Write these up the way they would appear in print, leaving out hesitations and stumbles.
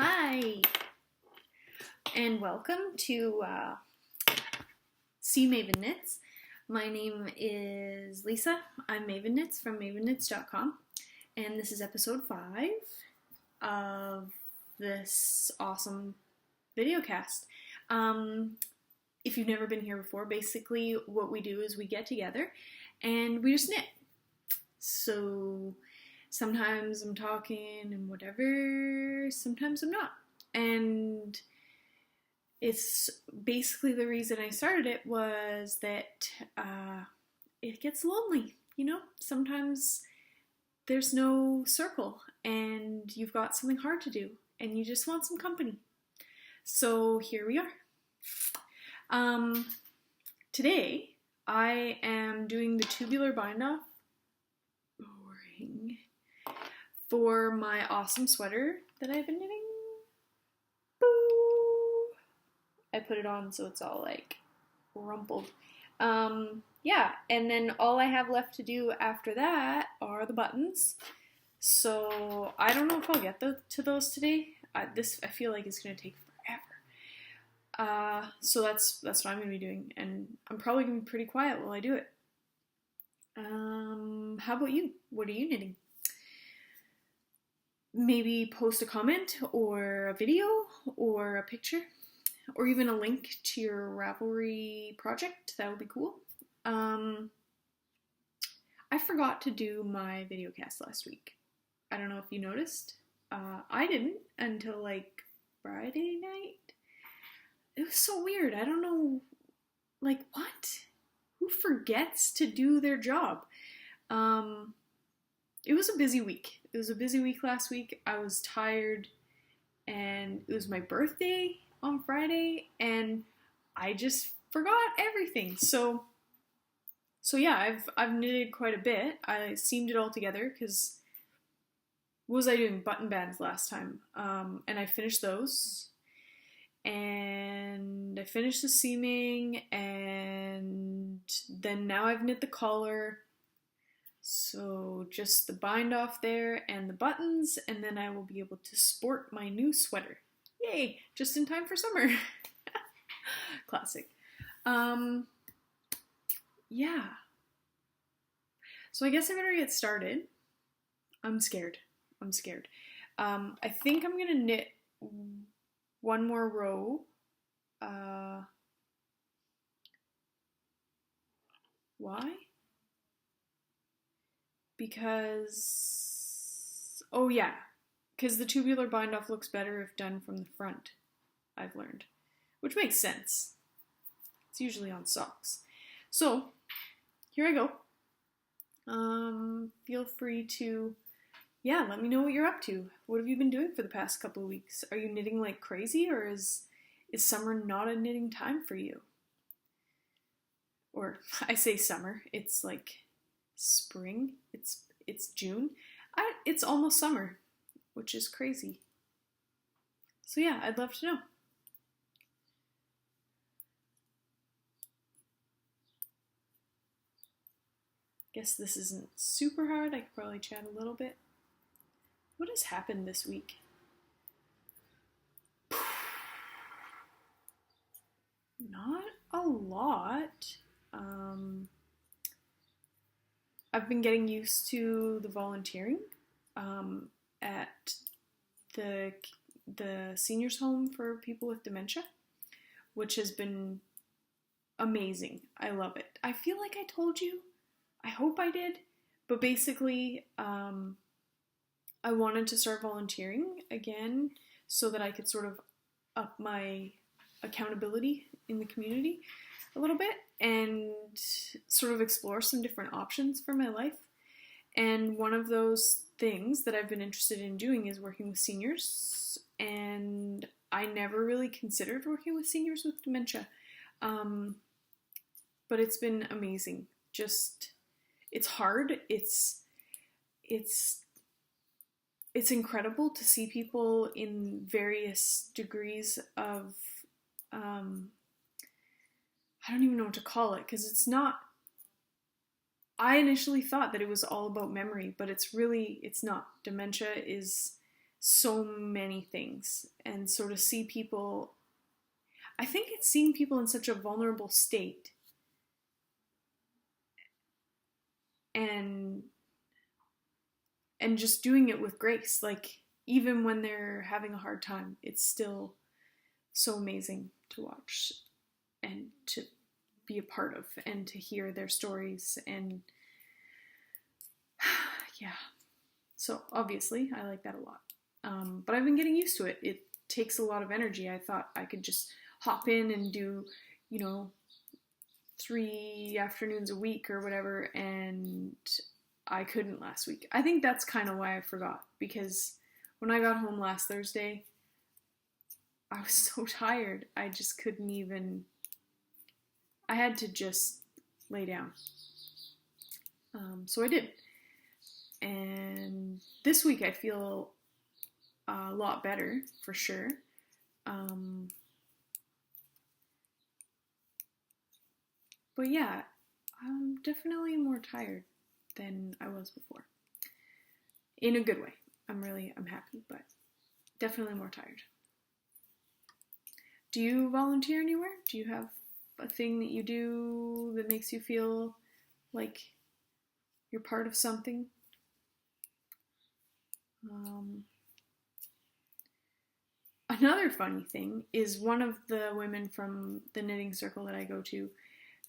Hi, and welcome to See Maven Knits. My name is Lisa. I'm Maven Knits from mavenknits.com, and this is episode 5 of this awesome video cast. If you've never been here before, basically what we do is we get together and we just knit. So sometimes I'm talking and whatever, sometimes I'm not. And it's basically the reason I started it was that it gets lonely, you know? Sometimes there's no circle and you've got something hard to do and you just want some company. So here we are. Today I am doing the tubular bind off for my awesome sweater that I've been knitting. Boo! I put it on so it's all like rumpled. Yeah, and then all I have left to do after that are the buttons. So I don't know if I'll get to those today. I feel like it's gonna take forever. So that's what I'm gonna be doing, and I'm probably gonna be pretty quiet while I do it. How about you? What are you knitting? Maybe post a comment or a video or a picture or even a link to your Ravelry project. That would be cool. I forgot to do my video cast last week. I don't know if you noticed. I didn't until like Friday night. It was so weird. I don't know, like, what? Who forgets to do their job? It was a busy week. It was a busy week last week. I was tired, and it was my birthday on Friday, and I just forgot everything. So yeah, I've knitted quite a bit. I seamed it all together because what was I doing? Button bands last time, and I finished those, and I finished the seaming, and then now I've knit the collar. So just the bind off there and the buttons, and then I will be able to sport my new sweater. Yay! Just in time for summer. Classic. Yeah. So I guess I better get started. I'm scared. I think I'm gonna knit one more row. Why? Because the tubular bind off looks better if done from the front, I've learned, which makes sense. It's usually on socks. So here I go. Feel free to, let me know what you're up to. What have you been doing for the past couple of weeks? Are you knitting like crazy, or is summer not a knitting time for you? Or I say summer, it's like spring. It's June. It's almost summer, which is crazy. So yeah, I'd love to know. Guess this isn't super hard. I could probably chat a little bit. What has happened this week? Not a lot. I've been getting used to the volunteering at the seniors home for people with dementia, which has been amazing. I love it. I feel like I told you. I hope I did. But basically, I wanted to start volunteering again so that I could sort of up my accountability in the community a little bit and sort of explore some different options for my life. And one of those things that I've been interested in doing is working with seniors, and I never really considered working with seniors with dementia, but it's been amazing. It's hard. It's incredible to see people in various degrees of I don't even know what to call it, because it's not. I initially thought that it was all about memory, but it's not. Dementia is so many things, and so to see people, I think it's seeing people in such a vulnerable state and just doing it with grace, like even when they're having a hard time, it's still so amazing to watch and to be a part of and to hear their stories. And yeah, so obviously I like that a lot. But I've been getting used to it. It takes a lot of energy. I thought I could just hop in and do, 3 afternoons a week or whatever, and I couldn't last week. I think that's kind of why I forgot, because when I got home last Thursday, I was so tired. I just couldn't even, I had to just lay down. So I did. And this week I feel a lot better, for sure. But yeah, I'm definitely more tired than I was before. In a good way. I'm happy, but definitely more tired. Do you volunteer anywhere? Do you have a thing that you do that makes you feel like you're part of something? Another funny thing is one of the women from the knitting circle that I go to,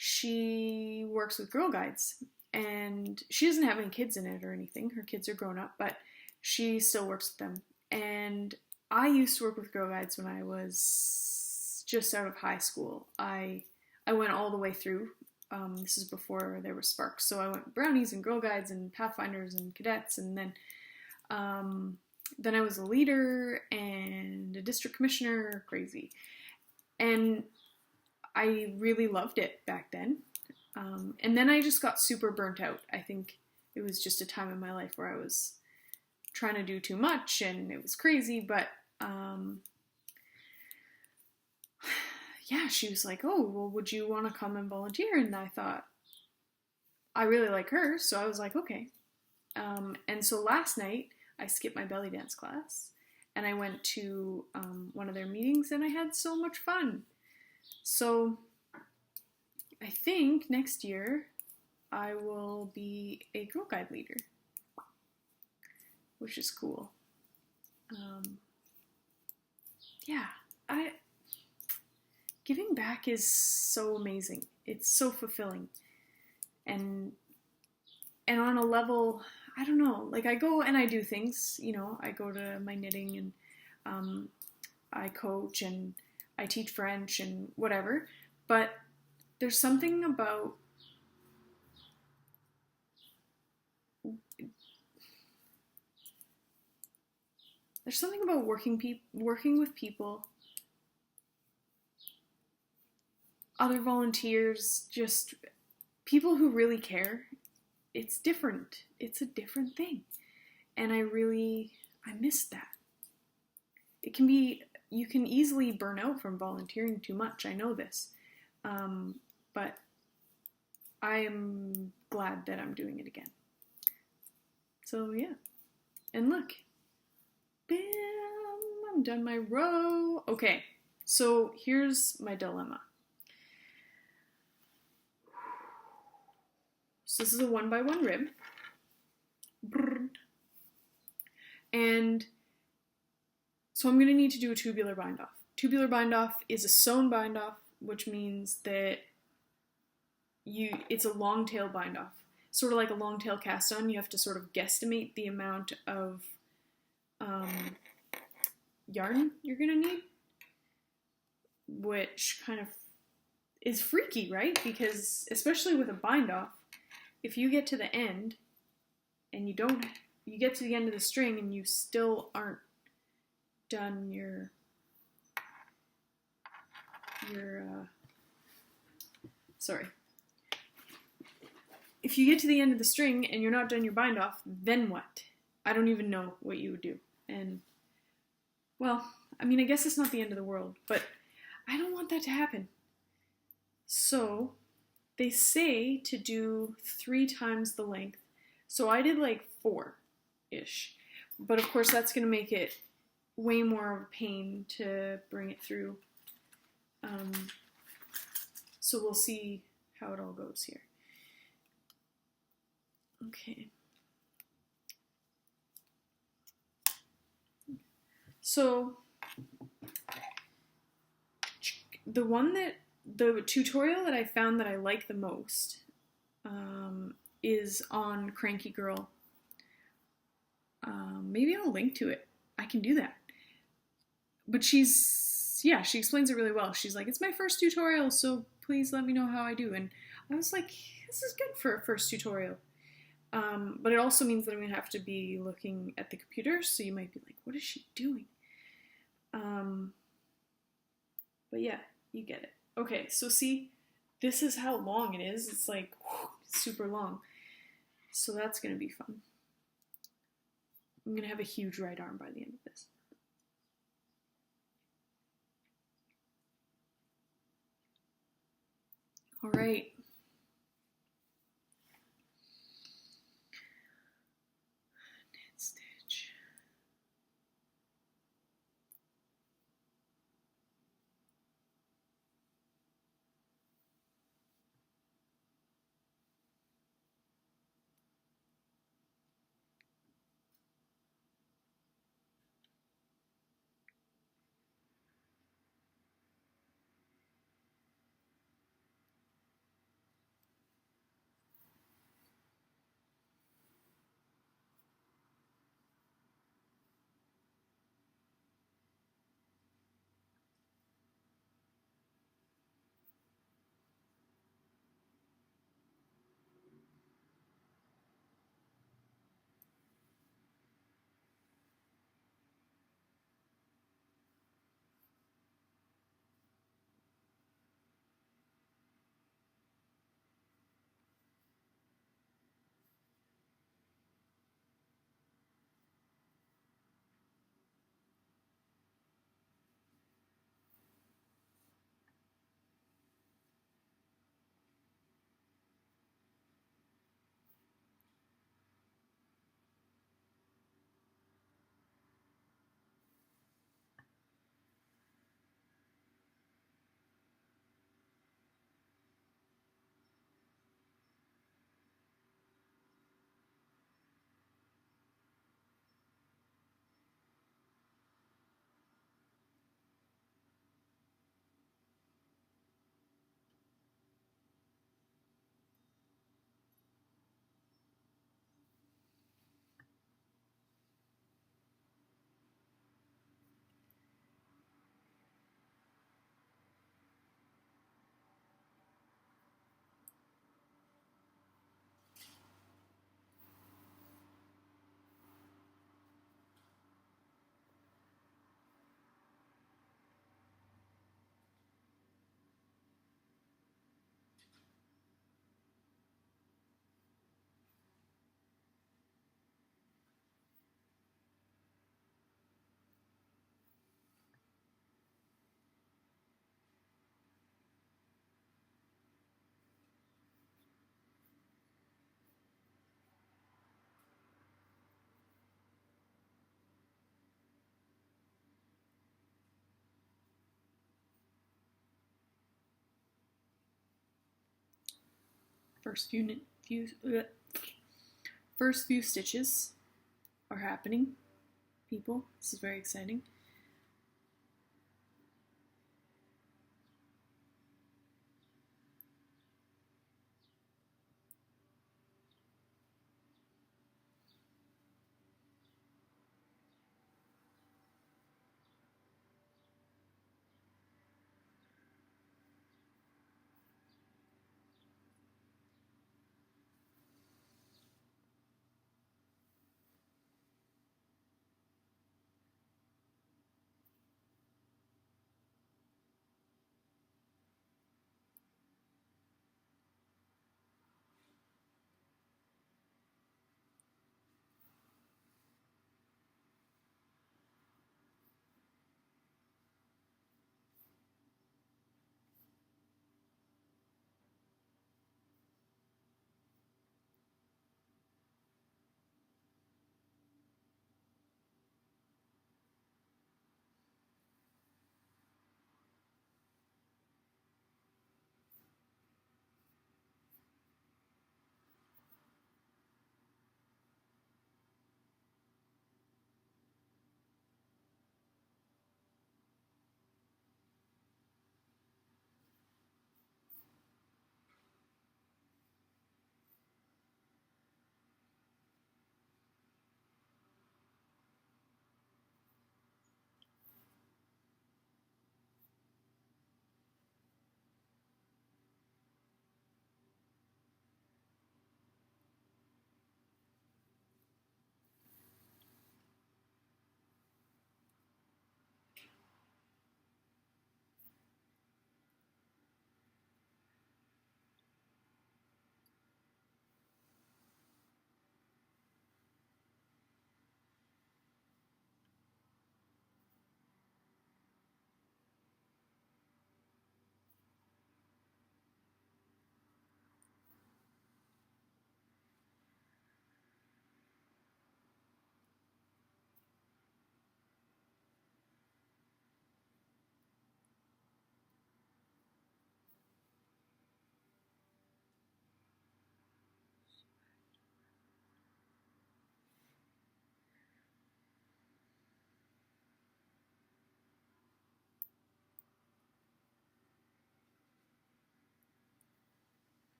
she works with Girl Guides, and she doesn't have any kids in it or anything. Her kids are grown up, but she still works with them. And I used to work with Girl Guides when I was just out of high school. I went all the way through. This is before there were Sparks. So I went Brownies and Girl Guides and Pathfinders and Cadets, and then I was a leader and a district commissioner, crazy. And I really loved it back then. And then I just got super burnt out. I think it was just a time in my life where I was trying to do too much and it was crazy, but yeah, she was like, oh, well, would you want to come and volunteer? And I thought, I really like her, so I was like, okay. And so last night, I skipped my belly dance class, and I went to one of their meetings, and I had so much fun. So I think next year I will be a Girl Guide leader, which is cool. Yeah, giving back is so amazing. It's so fulfilling. And on a level, I don't know, like I go and I do things, I go to my knitting and I coach and I teach French and whatever, but there's something about working with people, other volunteers, just people who really care. It's different. It's a different thing. And I miss that. You can easily burn out from volunteering too much. I know this. But I am glad that I'm doing it again. So yeah. And look. Bam! I'm done my row. Okay. So here's my dilemma. So this is a 1x1 rib. And so I'm going to need to do a tubular bind off. Tubular bind off is a sewn bind off, which means that it's a long tail bind off. Sort of like a long tail cast on. You have to sort of guesstimate the amount of yarn you're going to need, which kind of is freaky, right? Because especially with a bind off, if you get to the end and you get to the end of the string and you still aren't done if you get to the end of the string and you're not done your bind off, then what? I don't even know what you would do. And, well, I mean, I guess it's not the end of the world, but I don't want that to happen. So they say to do 3 times the length. So I did like 4-ish. But of course that's going to make it way more of a pain to bring it through. So we'll see how it all goes here. Okay. So the tutorial that I found that I like the most is on Cranky Girl. Maybe I'll link to it. I can do that. But she explains it really well. She's like, it's my first tutorial, so please let me know how I do. And I was like, this is good for a first tutorial. But it also means that I'm going to have to be looking at the computer, so you might be like, what is she doing? But yeah, you get it. Okay, so see, this is how long it is. It's like super long. So that's going to be fun. I'm going to have a huge right arm by the end of this. All right. Knit stitch. First few stitches are happening, people. This is very exciting.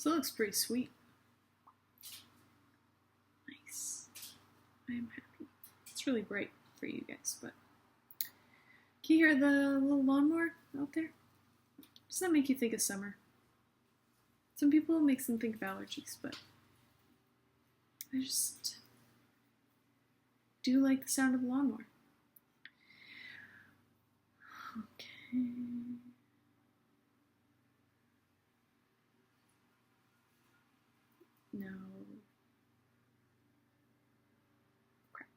Still looks pretty sweet. Nice. I am happy. It's really bright for you guys, but can you hear the little lawnmower out there? Does that make you think of summer? Some people it makes them think of allergies, but I just do like the sound of the lawnmower. Okay. No. Crap.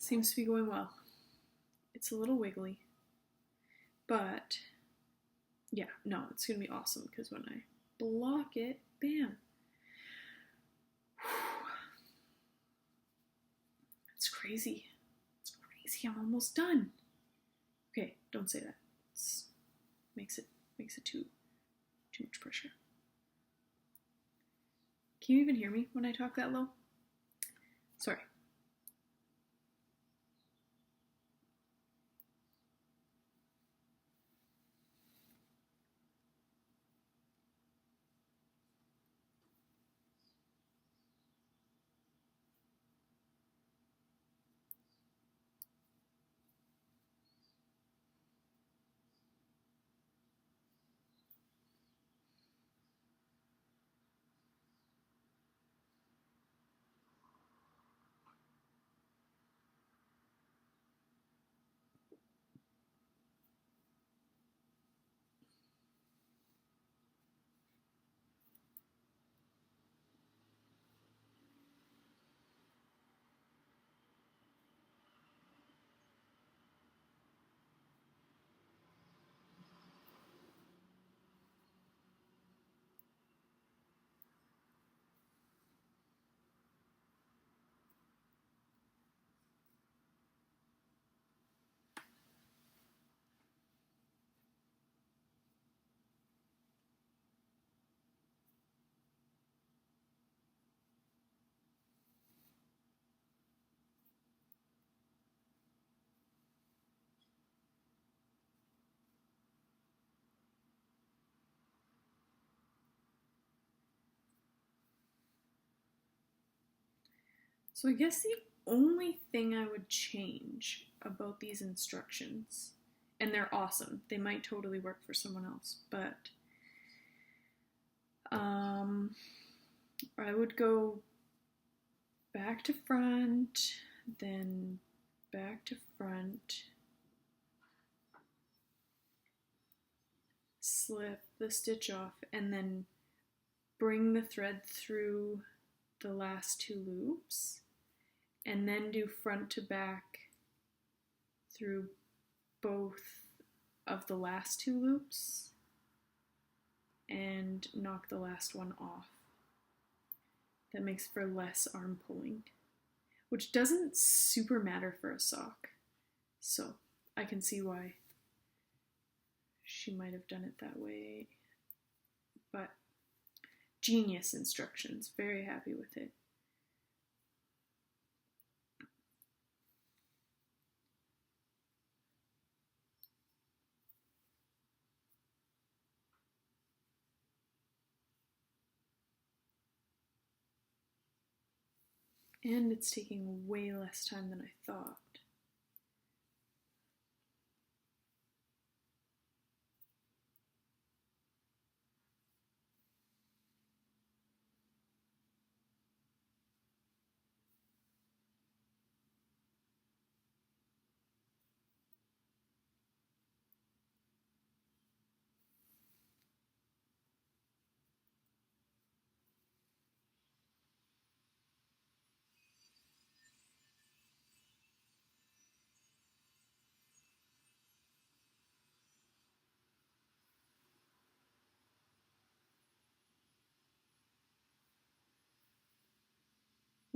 Seems to be going well. It's a little wiggly, but yeah, no, it's going to be awesome because when I block it, bam. It's crazy. It's crazy. I'm almost done. Okay, don't say that. It makes it too much pressure. Can you even hear me when I talk that low? Sorry. So I guess the only thing I would change about these instructions, and they're awesome, they might totally work for someone else, but I would go back to front, then back to front, slip the stitch off, and then bring the thread through the last two loops, and then do front to back through both of the last two loops and knock the last one off. That makes for less arm pulling, which doesn't super matter for a sock. So I can see why she might have done it that way. But genius instructions, very happy with it. And it's taking way less time than I thought.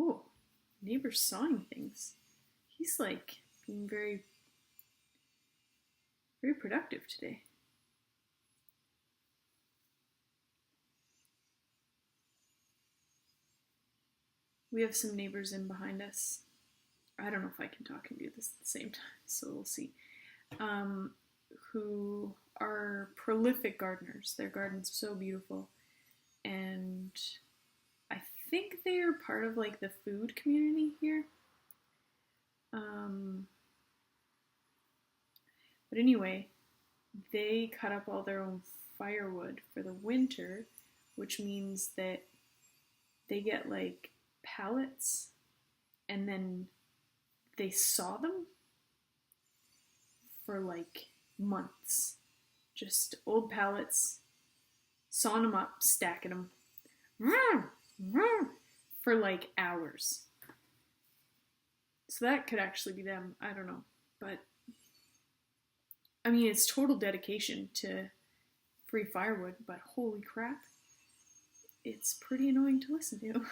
Oh, neighbor's sawing things. He's like being very, very productive today. We have some neighbors in behind us. I don't know if I can talk and do this at the same time, so we'll see. Who are prolific gardeners. Their garden's so beautiful. And I think they are part of like the food community here. But anyway, they cut up all their own firewood for the winter, which means that they get like pallets and then they saw them for like months. Just old pallets, sawing them up, stacking them for like hours. So that could actually be them. I don't know. But, I mean, it's total dedication to free firewood, but holy crap, it's pretty annoying to listen to.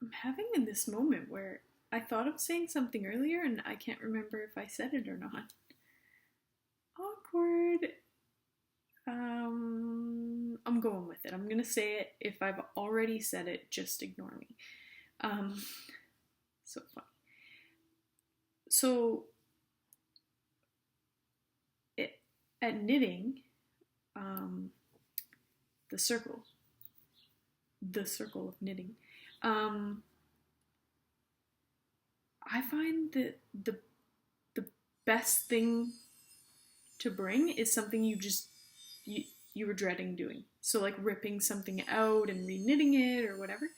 I'm having in this moment where I thought of saying something earlier and I can't remember if I said it or not. Awkward. I'm going with it. I'm gonna say it. If I've already said it, just ignore me. Um, so funny. So, at knitting, um, the circle, of knitting, um, I find that the best thing to bring is something you were dreading doing. So like ripping something out and reknitting it or whatever.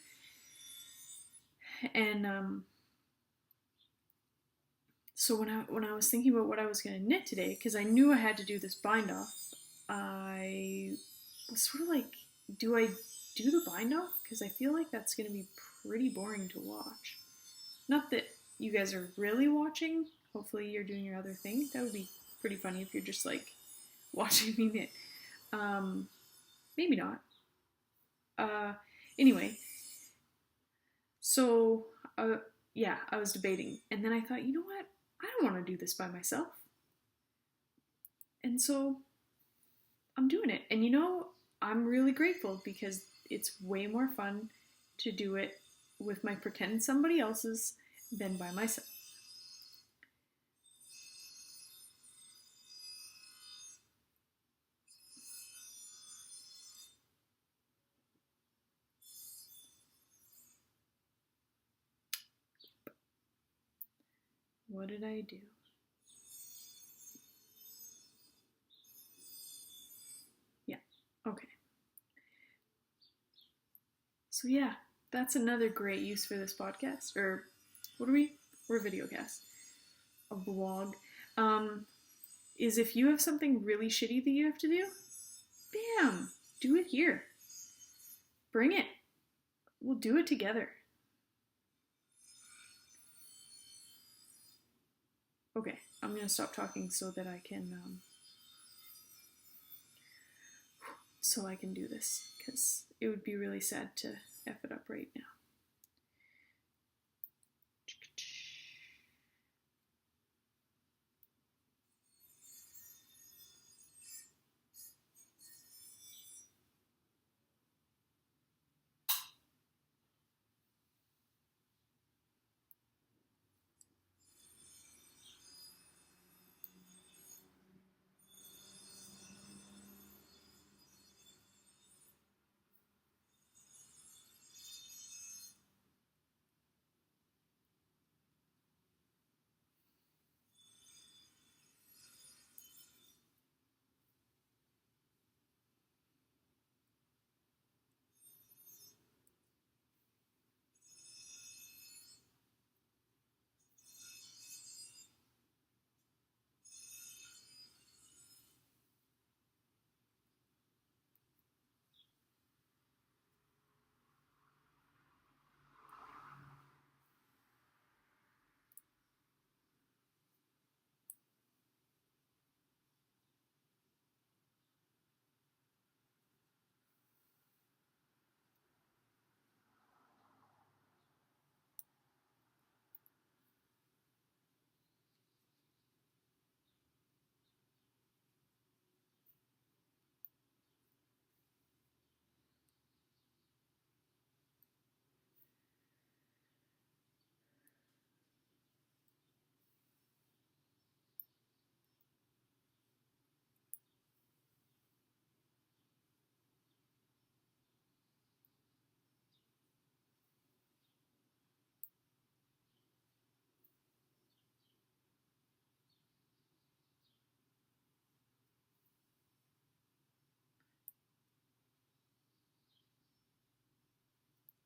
And so when I was thinking about what I was going to knit today, because I knew I had to do this bind off, I was sort of like, do I do the bind off? Because I feel like that's going to be pretty boring to watch. Not that you guys are really watching. Hopefully you're doing your other thing. That would be pretty funny if you're just like watching me knit. Maybe not. Anyway, so yeah, I was debating, and then I thought, you know what? I don't want to do this by myself, and so I'm doing it. And you know, I'm really grateful because it's way more fun to do it with my pretend somebody else's than by myself. What did I do? Yeah, okay. So yeah, that's another great use for this podcast. Or what are we? We're a videocast. A vlog. Is if you have something really shitty that you have to do, bam, do it here. Bring it. We'll do it together. Okay. I'm going to stop talking so that I can do this, because it would be really sad to F it up right now.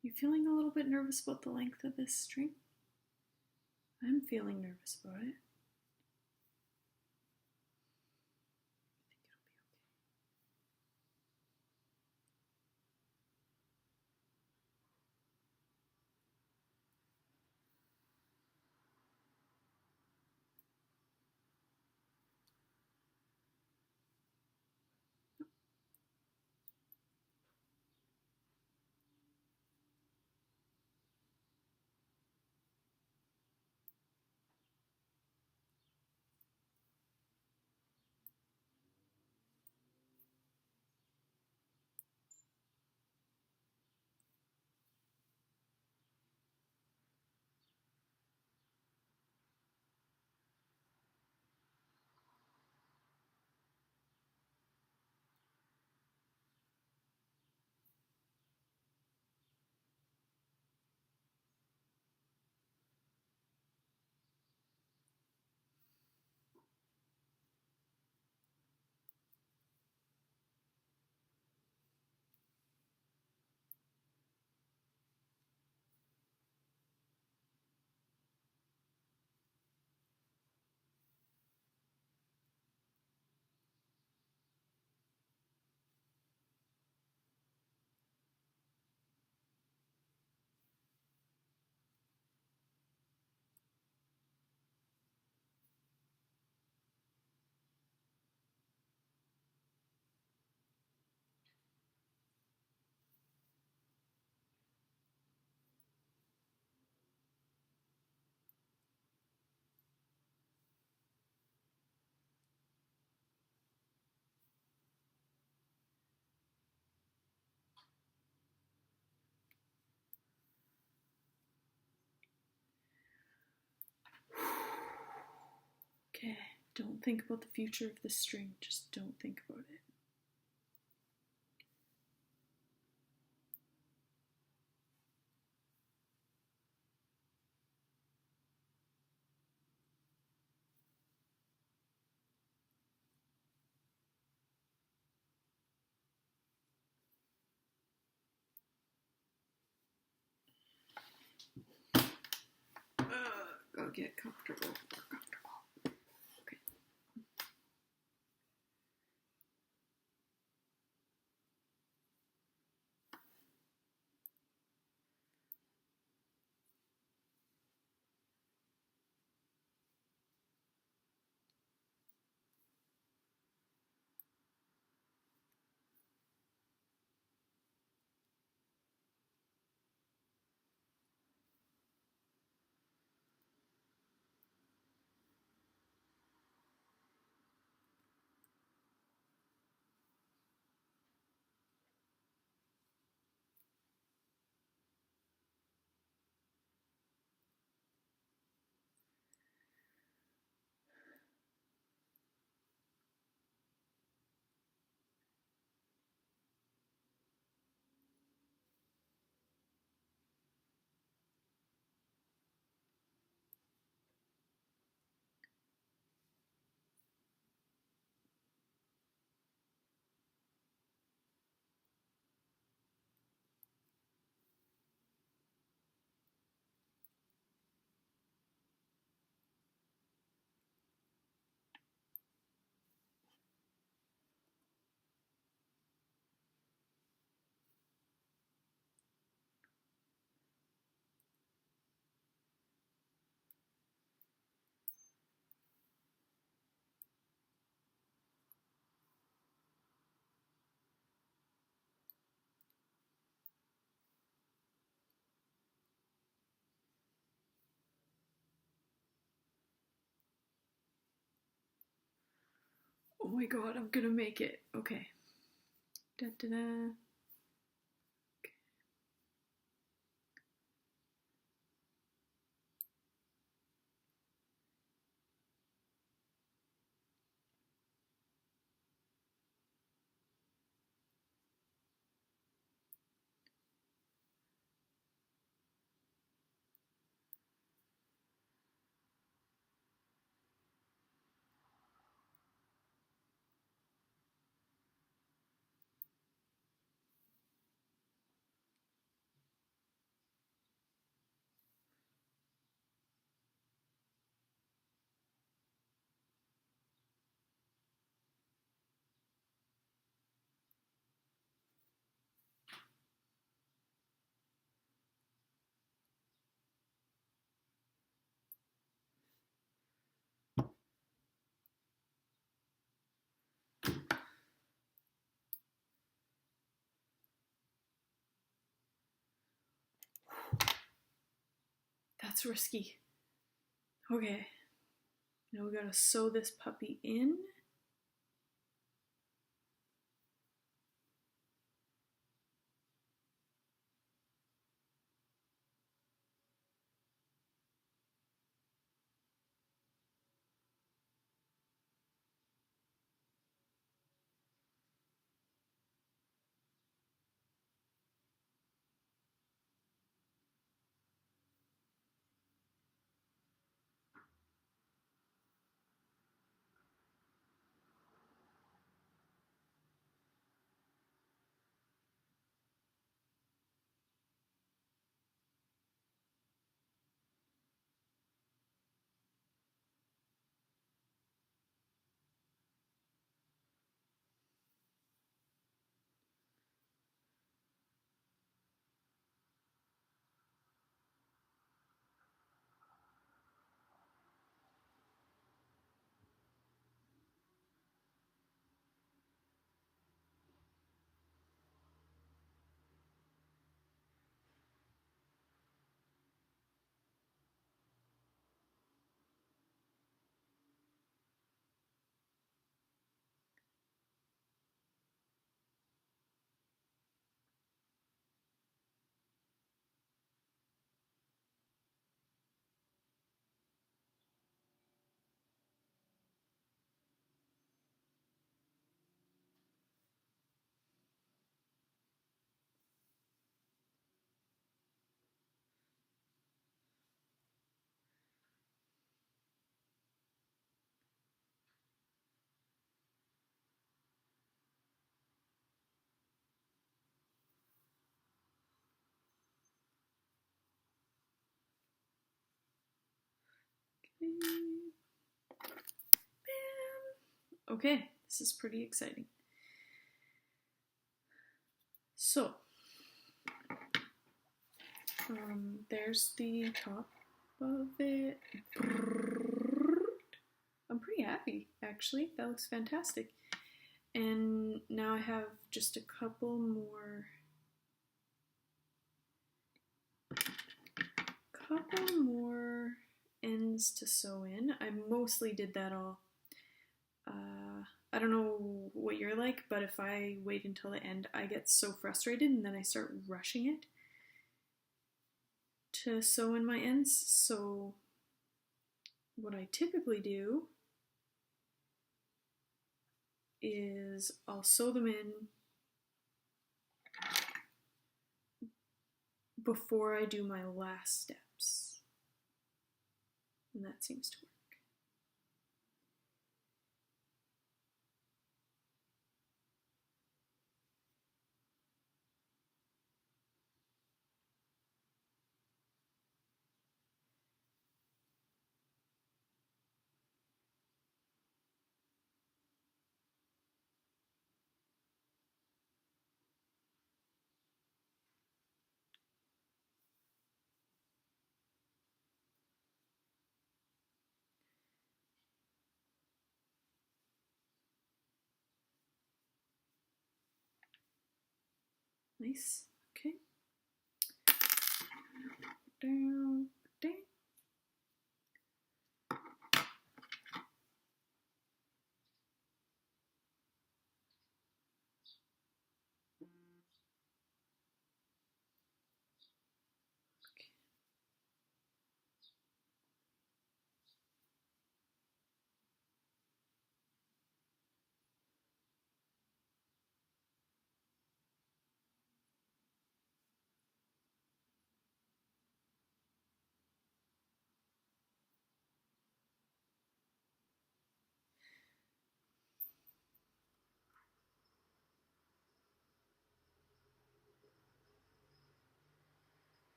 You feeling a little bit nervous about the length of this string? I'm feeling nervous about it. Okay, don't think about the future of this string. Just don't think about it. Go get comfortable. More comfortable. Okay. Oh my god, I'm gonna make it. Okay. Da da da. That's risky. Okay. Now we gotta sew this puppy in. Okay, this is pretty exciting. So, there's the top of it. I'm pretty happy, actually. That looks fantastic. And now I have just a couple more ends to sew in. I mostly did that all. I don't know what you're like, but if I wait until the end, I get so frustrated and then I start rushing it to sew in my ends. So what I typically do is I'll sew them in before I do my last steps. And that seems to work. Nice. Okay. Down, down.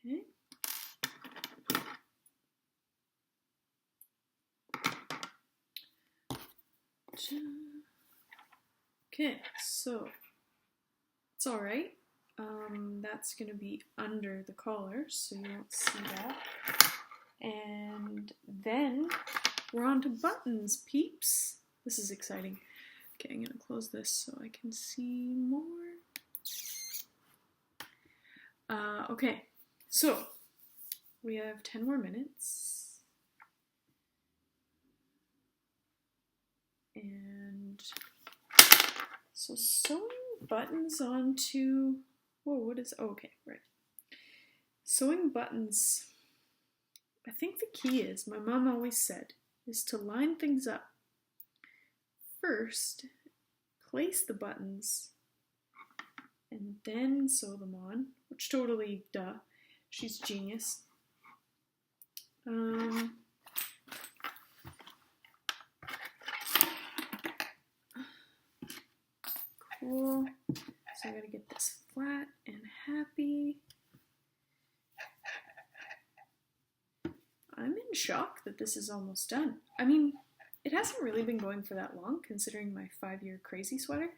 Okay. Okay, so it's all right. That's gonna be under the collar, so you won't see that. And then we're on to buttons, peeps. This is exciting. Okay, I'm gonna close this so I can see more. Okay, so we have 10 more minutes. And so sewing buttons onto, whoa, what is, oh, okay, right. Sewing buttons, I think the key is, my mom always said, is to line things up. First, place the buttons and then sew them on, which totally, duh, she's genius. Cool. So I gotta get this flat and happy. I'm in shock that this is almost done. I mean, it hasn't really been going for that long, considering my 5-year crazy sweater.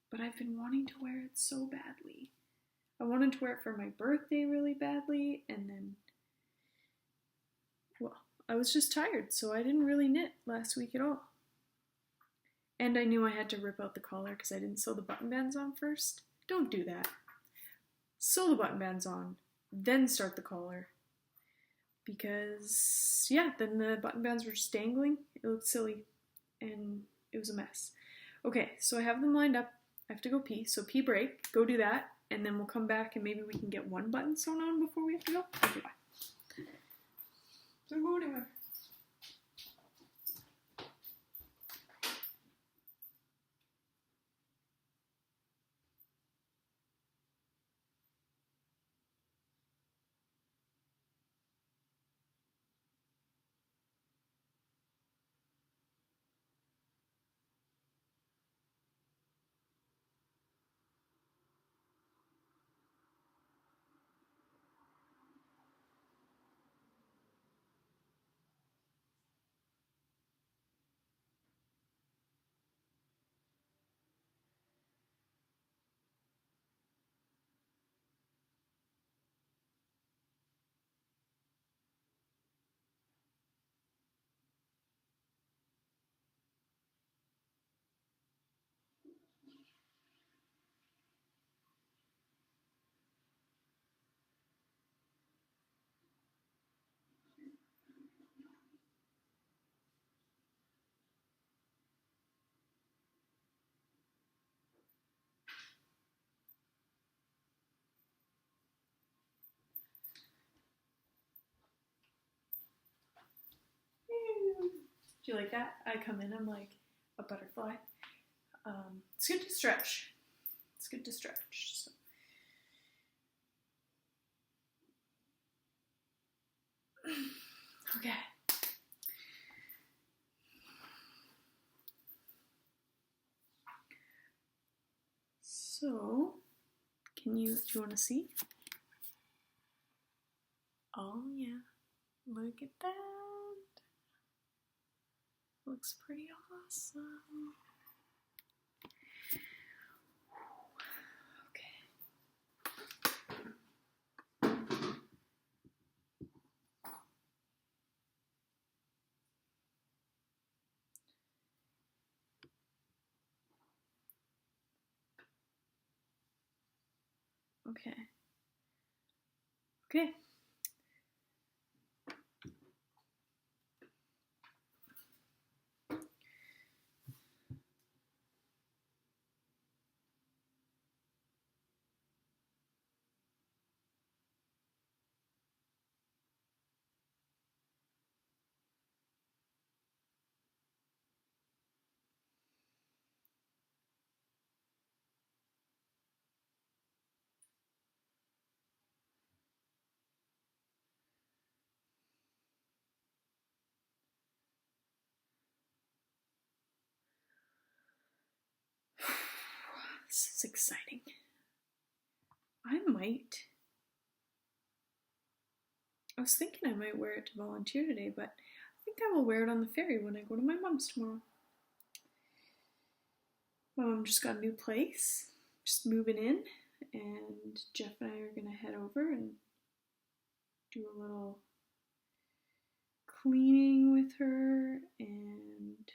But I've been wanting to wear it so badly. I wanted to wear it for my birthday really badly, and then, well, I was just tired, so I didn't really knit last week at all. And I knew I had to rip out the collar because I didn't sew the button bands on first. Don't do that. Sew the button bands on, then start the collar. Because, yeah, then the button bands were just dangling. It looked silly, and it was a mess. Okay, so I have them lined up. I have to go pee, so pee break. Go do that, and then we'll come back and maybe we can get one button sewn on before we have to go. Okay, bye. Don't go anywhere. Do you like that? I come in, I'm like a butterfly. It's good to stretch. It's good to stretch. So. Okay. So, do you want to see? Oh yeah, look at that. Looks pretty awesome. Okay. Okay. This is exciting. I was thinking I might wear it to volunteer today, but I think I will wear it on the ferry when I go to my mom's tomorrow. My mom just got a new place, just moving in, and Jeff and I are going to head over and do a little cleaning with her and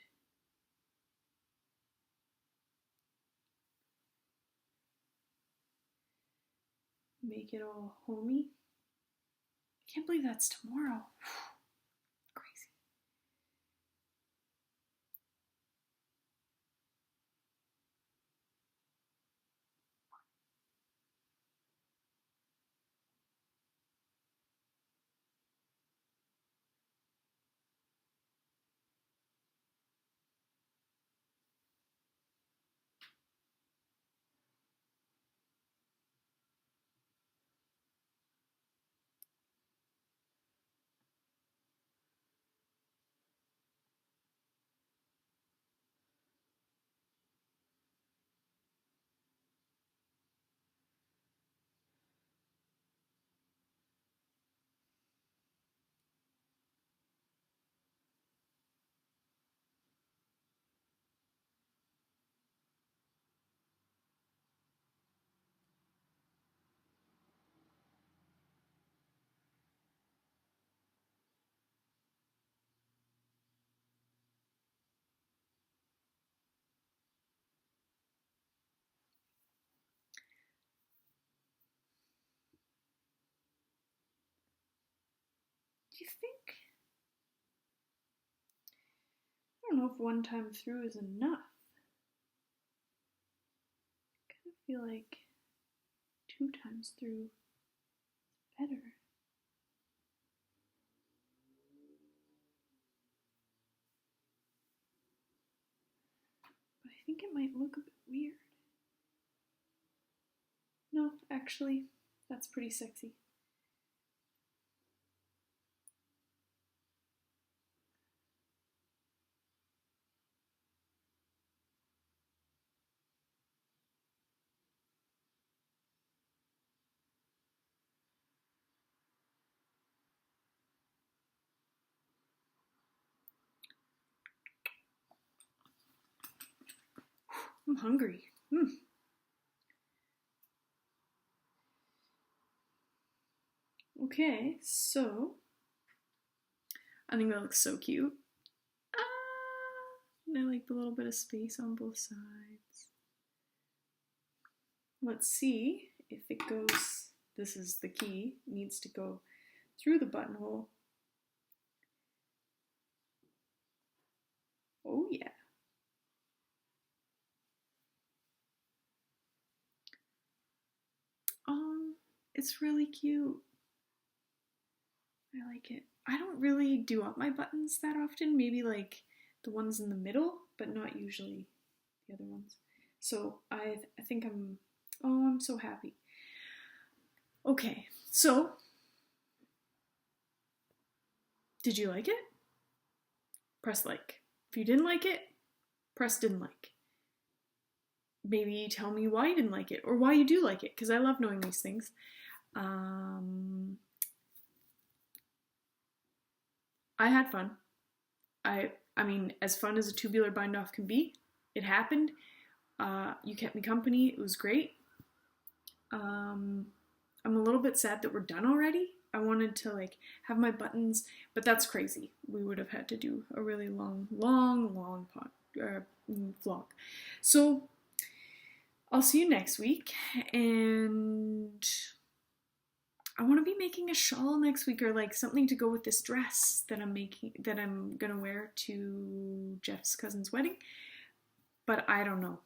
make it all homey. I can't believe that's tomorrow. Crazy. Do you think? I don't know if one time through is enough. I kind of feel like 2 times through is better. But I think it might look a bit weird. No, actually, that's pretty sexy. I'm hungry. Okay, so I think that looks so cute. And I like the little bit of space on both sides. Let's see if it goes, this is the key, it needs to go through the buttonhole. Oh yeah. It's really cute. I like it. I don't really do up my buttons that often, maybe like the ones in the middle, but not usually the other ones. So I think I'm so happy. Okay, so did you like it? Press like. If you didn't like it, press didn't like. Maybe tell me why you didn't like it or why you do like it, because I love knowing these things. I had fun. I mean, as fun as a tubular bind off can be, it happened. You kept me company. It was great. I'm a little bit sad that we're done already. I wanted to like have my buttons, but that's crazy. We would have had to do a really long vlog. So I'll see you next week, and I want to be making a shawl next week or like something to go with this dress that I'm gonna wear to Jeff's cousin's wedding. But I don't know.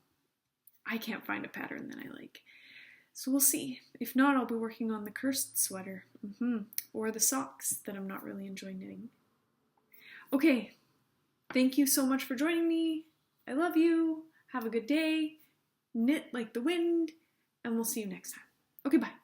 I can't find a pattern that I like. So we'll see. If not, I'll be working on the cursed sweater. Or the socks that I'm not really enjoying knitting. Okay. Thank you so much for joining me. I love you. Have a good day. Knit like the wind. And we'll see you next time. Okay, bye.